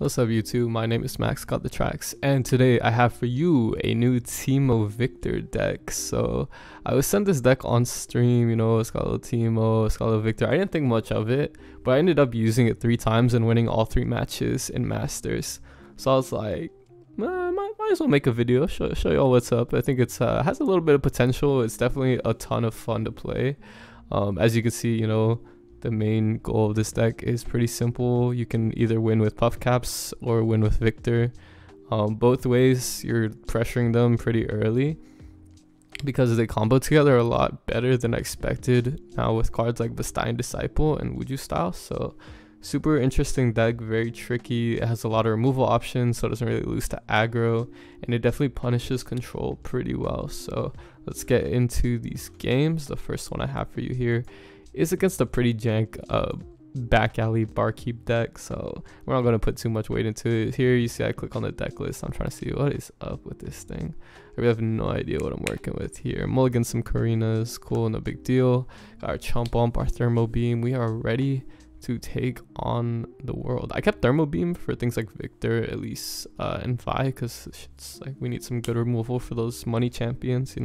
What's up YouTube, my name is Max, got the tracks, and today I have for you a new TEEMO VIKTOR deck. So I was sent this deck on stream, it's got a little TEEMO, it's got a little VIKTOR. I didn't think much of it, but I ended up using it 3 times and winning all 3 matches in Masters. So I was like, might as well make a video, show y'all what's up. I think it's has a little bit of potential. It's definitely a ton of fun to play. As you can see, the main goal of this deck is pretty simple. You can either win with puff caps or win with VIKTOR. Both ways, you're pressuring them pretty early because they combo together a lot better than I expected now with cards like Bastine Disciple and Wuju Style. So super interesting deck, very tricky. It has a lot of removal options, so it doesn't really lose to aggro, and it definitely punishes control pretty well. So let's get into these games. The first one I have for you here is against a pretty jank back alley barkeep deck, so we're not going to put too much weight into it. Here you see I click on the deck list. I'm trying to see what is up with this thing. I really have no idea what I'm working with here. Mulligan some Karinas, cool, no big deal. Got our Chump Bump, our Thermo Beam. We are ready to take on the world. I kept Thermo Beam for things like VIKTOR, at least in Vi, because it's like we need some good removal for those money champions,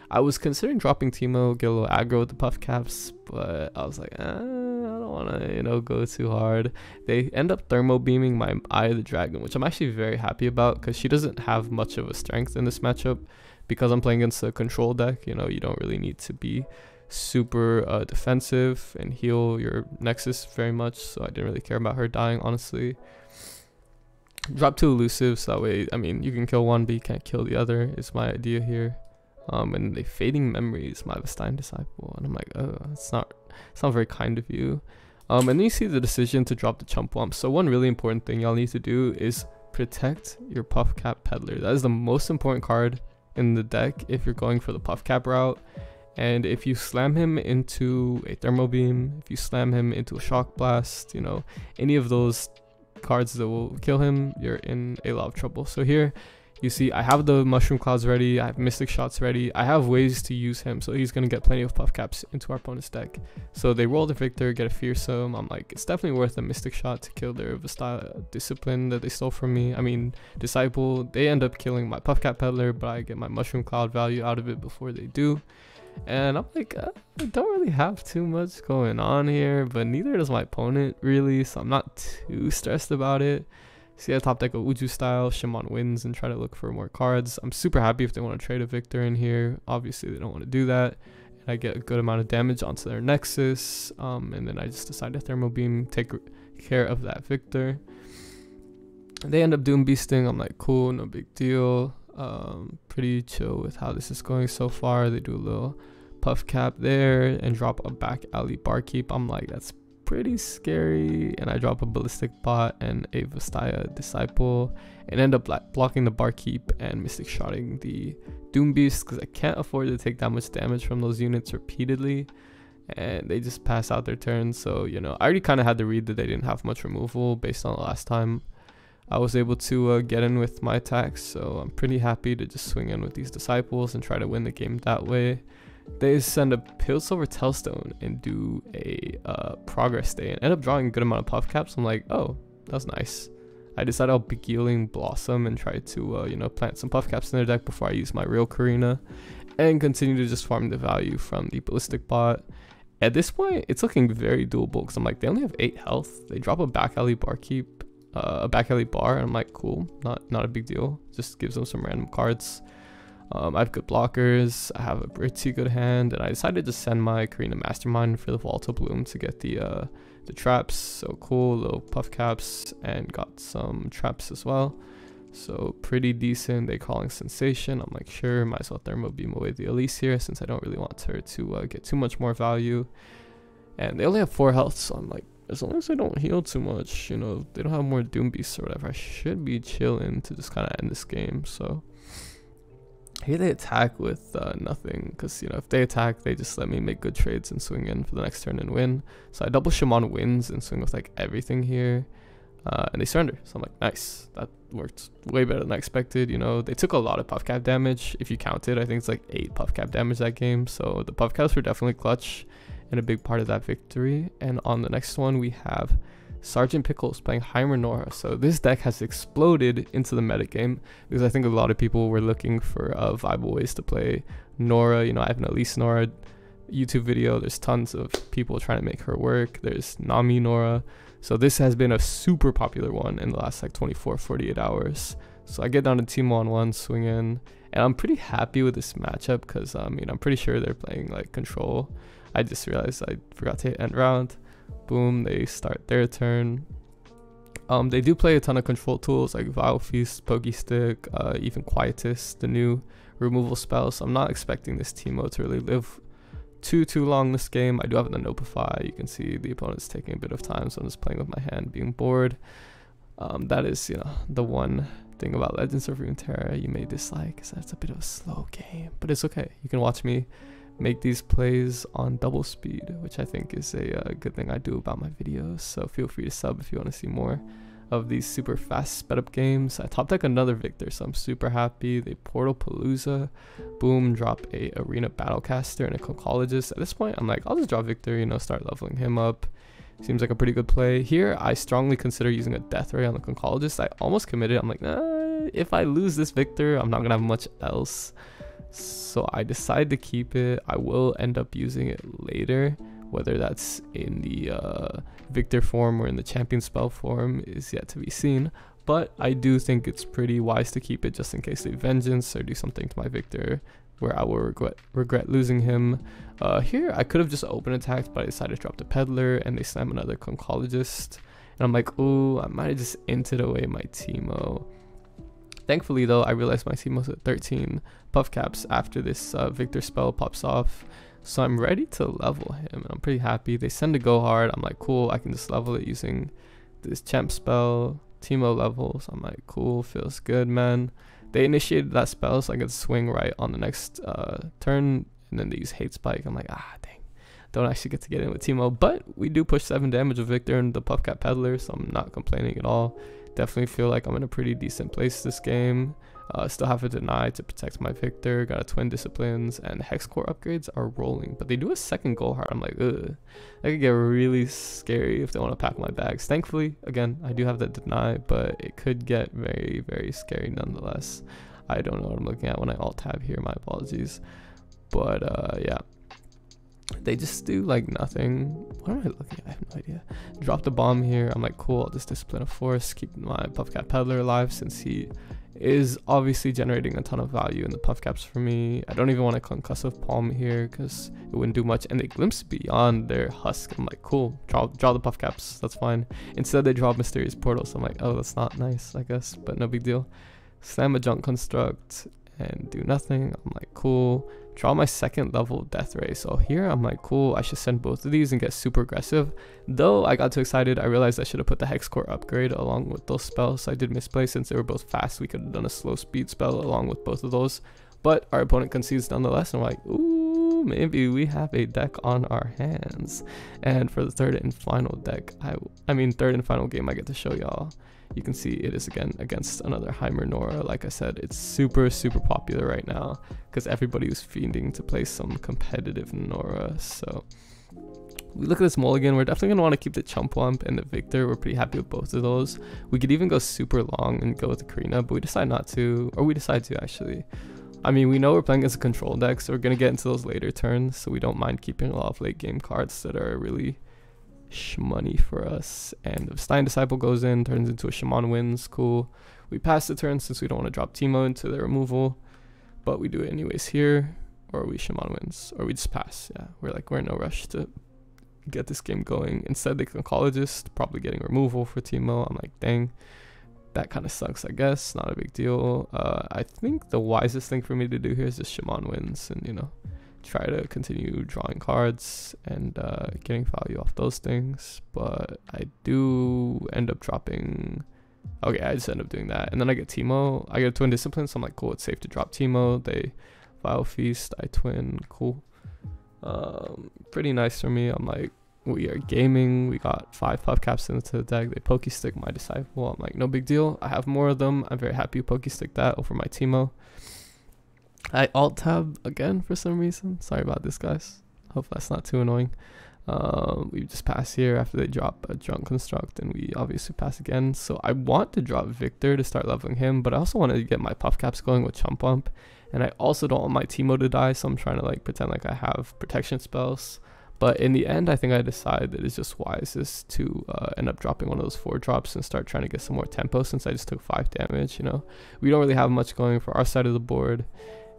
I was considering dropping TEEMO, get a little aggro with the puff caps, but I was like, I don't want to, go too hard. They end up thermo beaming my Eye of the Dragon, which I'm actually very happy about because she doesn't have much of a strength in this matchup. Because I'm playing against a control deck, you don't really need to be super defensive and heal your Nexus very much, so I didn't really care about her dying, honestly. Drop 2 elusives, so that way, you can kill one, but you can't kill the other, is my idea here. And the Fading Memories, my Bastine Disciple, and I'm like, oh, it's not very kind of you. And then you see the decision to drop the Chump Bump. So one really important thing y'all need to do is protect your Puff Cap Peddler. That is the most important card in the deck if you're going for the Puff Cap route. And if you slam him into a Thermo Beam, if you slam him into a Shock Blast, any of those cards that will kill him, you're in a lot of trouble. So here you see I have the Mushroom Clouds ready, I have Mystic Shots ready, I have ways to use him, so he's going to get plenty of puff caps into our opponent's deck. So they roll the VIKTOR, get a Fearsome. I'm like, it's definitely worth a Mystic Shot to kill their Discipline that they stole from me. Disciple. They end up killing my puff cap peddler, but I get my Mushroom Cloud value out of it before they do. And I'm like, I don't really have too much going on here, but neither does my opponent really, so I'm not too stressed about it. See, I top deck a Wuju Style, Shimon wins, and try to look for more cards. I'm super happy if they want to trade a VIKTOR in here. Obviously, they don't want to do that. And I get a good amount of damage onto their Nexus. And then I just decide to Thermo Beam, take care of that VIKTOR. They end up Doom Beasting. I'm like, cool, no big deal. Pretty chill with how this is going so far. They do a little puff cap there and drop a back alley barkeep. I'm like, that's pretty scary, and I drop a Ballistic Bot and a Bastine Disciple and end up blocking the barkeep and Mystic Shotting the Doom Beast because I can't afford to take that much damage from those units repeatedly, and they just pass out their turn. So I already kind of had to read that they didn't have much removal based on the last time I was able to get in with my attacks, so I'm pretty happy to just swing in with these Disciples and try to win the game that way. They send a Piltover Tailstone and do a Progress Day and end up drawing a good amount of puff caps. I'm like, oh, that's nice. I decided I'll Beguiling Blossom and try to plant some puff caps in their deck before I use my real Karina and continue to just farm the value from the Ballistic Bot. At this point, it's looking very doable because I'm like, they only have 8 health. They drop a back alley barkeep, a back alley bar, and I'm like, cool, not a big deal. Just gives them some random cards. I have good blockers, I have a pretty good hand, and I decided to send my Karina Mastermind for the Volta Bloom to get the traps. So cool, little puff caps, and got some traps as well. So pretty decent. They calling Sensation. I'm like, sure, might as well Thermo Beam away the Elise here since I don't really want her to get too much more value. And they only have 4 health, so I'm like, as long as I don't heal too much, they don't have more Doom Beasts or whatever, I should be chilling to just kind of end this game. So here they attack with nothing, because if they attack, they just let me make good trades and swing in for the next turn and win. So I double Shimon wins and swing with like everything here, and they surrender. So I'm like, nice, that worked way better than I expected. They took a lot of puff cap damage. If you count it, I think it's like 8 puff cap damage that game. So the puff caps were definitely clutch and a big part of that victory. And on the next one, we have Sergeant Pickles playing HEIMER NORRA. So this deck has exploded into the meta game because I think a lot of people were looking for viable ways to play NORRA. You know, I have an Elise NORRA YouTube video. There's tons of people trying to make her work. There's Nami NORRA. So this has been a super popular one in the last like 48 hours. So I get down to TEEMO on 1, swing in, and I'm pretty happy with this matchup because I mean, I'm pretty sure they're playing like control. I just realized I forgot to hit end round. Boom, they start their turn. They do play a ton of control tools like Vile Feast, Pokestick, even Quietus, the new removal spell. So I'm not expecting this TEEMO to really live too long this game. I do have the Notify. You can see the opponent's taking a bit of time, so I'm just playing with my hand, being bored. That is, you know, the one thing about Legends of Runeterra you may dislike, is that it's a bit of a slow game, but it's okay. You can watch me make these plays on double speed, which I think is a good thing I do about my videos. So feel free to sub if you want to see more of these super fast sped up games. I top deck another Viktor, so I'm super happy. They Portal Palooza, boom, drop a Arena Battlecaster and a Conchologist. At this point, I'm like, I'll just drop Viktor, you know, start leveling him up. Seems like a pretty good play. Here, I strongly consider using a Death Ray on the Conchologist. I almost committed. I'm like, nah, if I lose this Viktor, I'm not gonna have much else. So I decide to keep it. I will end up using it later. Whether that's in the Viktor form or in the champion spell form is yet to be seen. But I do think it's pretty wise to keep it just in case they Vengeance or do something to my Viktor where I will regret losing him. Here, I could have just open attacked, but I decided to drop the Peddler and they slam another Conchologist. And I'm like, ooh, I might have just inted away my TEEMO. Thankfully, though, I realized my TEEMO's at 13 puff caps after this Viktor spell pops off. So I'm ready to level him, and I'm pretty happy. They send a Go Hard. I'm like, cool, I can just level it using this champ spell. TEEMO levels. I'm like, cool, feels good, man. They initiated that spell, so I could swing right on the next turn, and then they use Hate Spike. I'm like, ah, dang. Don't actually get to get in with TEEMO, but we do push 7 damage with Viktor and the puff cap Peddler, so I'm not complaining at all. Definitely feel like I'm in a pretty decent place this game. Still have a Deny to protect my Viktor. Got a Twin Disciplines, and Hex Core upgrades are rolling. But they do a second Goal Heart. I'm like, ugh. That could get really scary if they want to pack my bags. Thankfully, again, I do have that Deny, but it could get very, very scary nonetheless. I don't know what I'm looking at when I Alt-Tab here. My apologies. But, yeah. They just do like nothing. What am I looking at? I have no idea. Drop the bomb here. I'm like, cool, I'll just Discipline of Force, keep my Puffcap Peddler alive since he is obviously generating a ton of value in the puff caps for me. I don't even want a Concussive Palm here because it wouldn't do much, and they glimpse beyond their husk. I'm like, cool, draw the puff caps, that's fine. Instead they draw Mysterious Portal, so I'm like, oh, that's not nice, I guess, but no big deal. Slam a Junk Construct and do nothing. I'm like, cool. Draw my second level Death Ray. So here I'm like, cool, I should send both of these and get super aggressive. Though I got too excited, I realized I should have put the Hex Core upgrade along with those spells. So I did misplay since they were both fast. We could have done a slow speed spell along with both of those. But our opponent concedes nonetheless, and we're like, ooh, maybe we have a deck on our hands. And for the third and final deck, I mean third and final game I get to show y'all, you can see it is again against another HEIMER NORRA. Like I said, it's super popular right now because everybody was fiending to play some competitive NORRA. So we look at this mulligan, we're definitely going to want to keep the Chump and the Viktor. We're pretty happy with both of those. We could even go super long and go with the Karina, but we decide not to, or we decide to actually. I mean, we know we're playing against a control deck, so we're going to get into those later turns, so we don't mind keeping a lot of late game cards that are really shmoney for us. And if Stein Disciple goes in, turns into a Shaman Wins, cool. We pass the turn since we don't want to drop TEEMO into the removal, but we do it anyways here, or we Shaman Wins, or we just pass. Yeah, we're in no rush to get this game going. Instead, they Conchologist, probably getting removal for TEEMO. I'm like, dang, that kind of sucks, I guess. Not a big deal. I think the wisest thing for me to do here is just Shaman Wins and, you know, try to continue drawing cards and getting value off those things. But I do end up dropping, okay, I just end up doing that, and then I get TEEMO. I get a Twin Discipline, so I'm like, cool, it's safe to drop TEEMO. They Vile Feast, I twin, cool. Pretty nice for me. I'm like, we are gaming, we got 5 puff caps into the deck. They Pokestick my Disciple. I'm like, no big deal, I have more of them. I'm very happy to Pokestick that over my TEEMO. I Alt-Tab again for some reason. Sorry about this, guys. Hope that's not too annoying. We just pass here after they drop a drunk construct, and we obviously pass again. So I want to drop Viktor to start leveling him, but I also want to get my puff caps going with chump bump, and I also don't want my TEEMO to die, so I'm trying to like pretend like I have protection spells. But in the end, I think I decided that it's just wisest to end up dropping one of those 4 drops and start trying to get some more tempo, since I just took 5 damage. You know, we don't really have much going for our side of the board,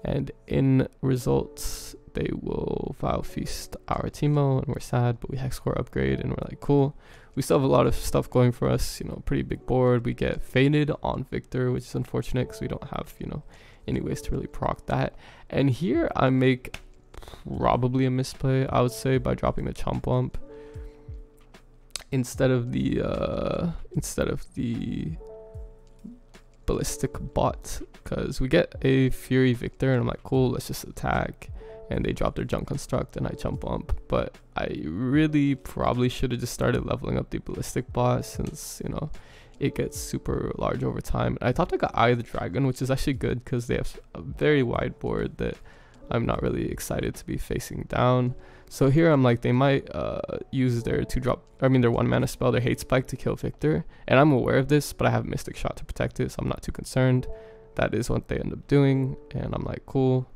and in results, they will Vile Feast our TEEMO, and we're sad, but we hex core upgrade, and we're like, cool. We still have a lot of stuff going for us, you know, pretty big board. We get faded on Viktor, which is unfortunate because we don't have, you know, any ways to really proc that. And here I make probably a misplay, I would say, by dropping the chump bump instead of the ballistic bot, because we get a Fury Viktor, and I'm like, cool, let's just attack. And they drop their junk construct, and I chump bump. But I really probably should have just started leveling up the ballistic bot, since, you know, it gets super large over time. And I thought I got Eye of the Dragon, which is actually good because they have a very wide board that I'm not really excited to be facing down. So here I'm like, they might use their their 1 mana spell, their Hate Spike, to kill Viktor. And I'm aware of this, but I have Mystic Shot to protect it, so I'm not too concerned. That is what they end up doing, and I'm like, cool.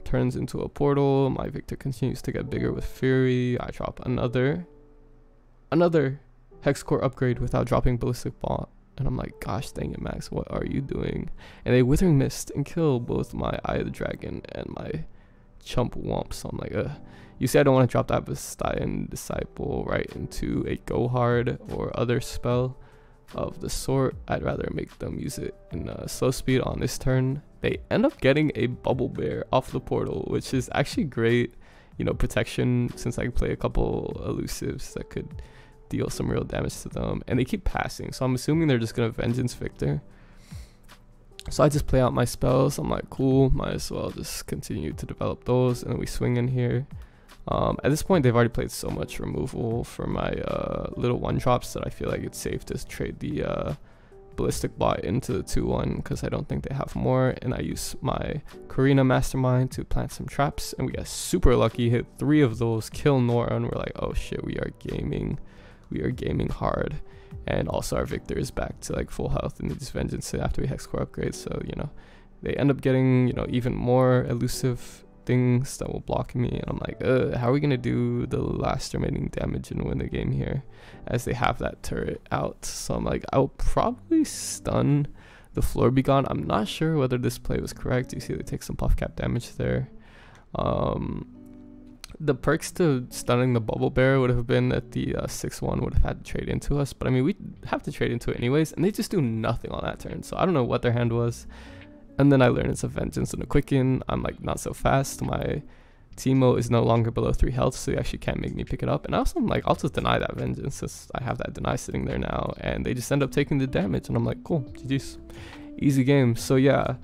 Turns into a portal. My Viktor continues to get bigger with Fury. I drop another hex core upgrade without dropping ballistic bot, and I'm like, gosh dang it, Max, what are you doing? And they Withering Mist and kill both my Eye of the Dragon and my chump womp. So I'm like, you see, I don't want to drop that Vestian Disciple right into a go hard or other spell of the sort. I'd rather make them use it in slow speed on this turn. They end up getting a Bubble Bear off the portal, which is actually great, you know, protection, since I can play a couple elusives that could deal some real damage to them. And they keep passing, so I'm assuming they're just gonna Vengeance Viktor. So I just play out my spells. I'm like, cool, might as well just continue to develop those, and then we swing in here. At this point, they've already played so much removal for my little 1-drops that I feel like it's safe to trade the ballistic bot into the 2/1, because I don't think they have more. And I use my Karina Mastermind to plant some traps, and we get super lucky, hit 3 of those, kill NORRA, and we're like, oh shit, we are gaming hard. And also our Viktor is back to like full health, and they just Vengeance it after we hex core upgrade. So, you know, they end up getting, you know, even more elusive things that will block me, and I'm like, how are we gonna do the last remaining damage and win the game here, as they have that turret out? So I'm like, I'll probably stun the Floor Be Gone. I'm not sure whether this play was correct. You see they take some puff cap damage there. The perks to stunning the Bubble Bear would have been that the 6/1 would have had to trade into us, but I mean, we have to trade into it anyways, and they just do nothing on that turn. So I don't know what their hand was. And then I learn it's a Vengeance and a Quicken. I'm like, not so fast. My TEEMO is no longer below 3 health, so you actually can't make me pick it up. And also I'm like, I'll just deny that Vengeance, since I have that deny sitting there now, and they just end up taking the damage, and I'm like, cool, GG's, easy game. So yeah,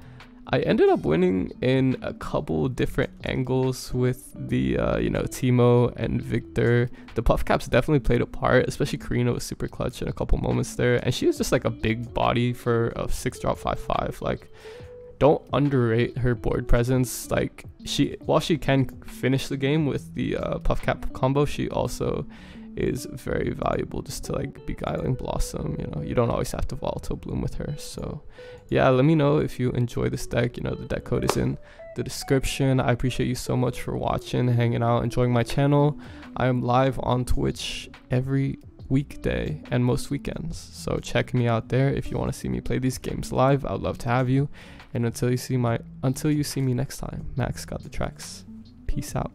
I ended up winning in a couple different angles with the you know, TEEMO and Viktor. The puff caps definitely played a part, especially Karina was super clutch in a couple moments there, and she was just like a big body for a 6-drop 5/5. Like, don't underrate her board presence. Like, while she can finish the game with the puff cap combo, she also is very valuable just to like Beguiling Blossom. You know, you don't always have to Volatile Bloom with her. So yeah, let me know if you enjoy this deck. You know, the deck code is in the description. I appreciate you so much for watching, hanging out, enjoying my channel. I am live on Twitch every weekday and most weekends, so check me out there if you want to see me play these games live. I would love to have you. And until you see me next time, Max got the tracks. Peace out.